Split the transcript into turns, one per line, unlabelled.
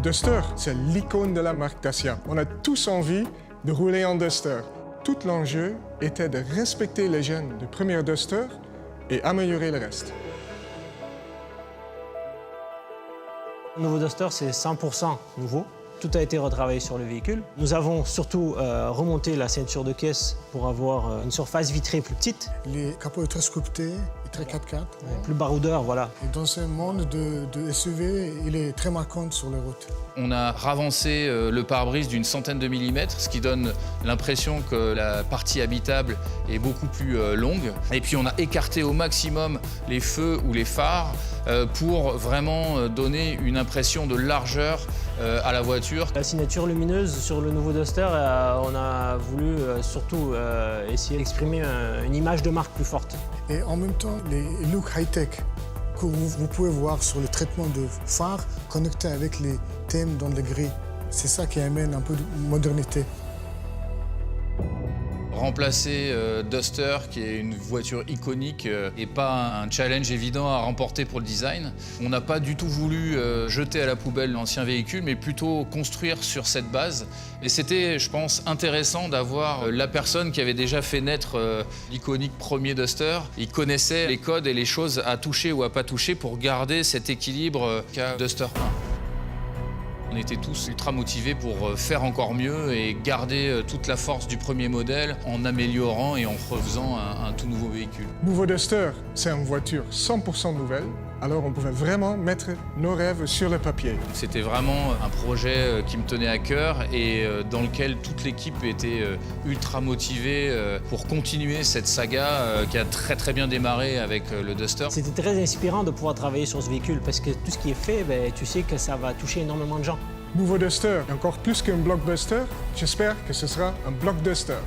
Duster, c'est l'icône de la marque Dacia. On a tous envie de rouler en Duster. Tout l'enjeu était de respecter les gènes du premier Duster et améliorer le reste.
Le nouveau Duster, c'est 100% nouveau. Tout a été retravaillé sur le véhicule. Nous avons surtout remonté la ceinture de caisse pour avoir une surface vitrée plus petite.
Les capots sont très sculptés, très 4x4.
Plus baroudeur, voilà.
Et dans ce monde de SUV, il est très marquant sur les routes.
On a ravancé le pare-brise d'une centaine de millimètres, ce qui donne l'impression que la partie habitable est beaucoup plus longue. Et puis on a écarté au maximum les feux ou les phares pour vraiment donner une impression de largeur à la voiture.
La signature lumineuse sur le nouveau Duster, on a voulu surtout essayer d'exprimer une image de marque plus forte.
Et en même temps, les looks high-tech que vous pouvez voir sur le traitement de phare connecté avec les thèmes dans le gris. C'est ça qui amène un peu de modernité.
Remplacer Duster, qui est une voiture iconique, n'est pas un challenge évident à remporter pour le design. On n'a pas du tout voulu jeter à la poubelle l'ancien véhicule, mais plutôt construire sur cette base. Et c'était, je pense, intéressant d'avoir la personne qui avait déjà fait naître l'iconique premier Duster. Il connaissait les codes et les choses à toucher ou à pas toucher pour garder cet équilibre qu'a Duster 1. On était tous ultra motivés pour faire encore mieux et garder toute la force du premier modèle en améliorant et en refaisant un tout nouveau véhicule.
Nouveau Duster, c'est une voiture 100% nouvelle, alors on pouvait vraiment mettre nos rêves sur le papier.
C'était vraiment un projet qui me tenait à cœur et dans lequel toute l'équipe était ultra motivée pour continuer cette saga qui a très bien démarré avec le Duster.
C'était très inspirant de pouvoir travailler sur ce véhicule parce que tout ce qui est fait, tu sais que ça va toucher énormément de gens.
Nouveau Duster, encore plus qu'un blockbuster, j'espère que ce sera un blockbuster.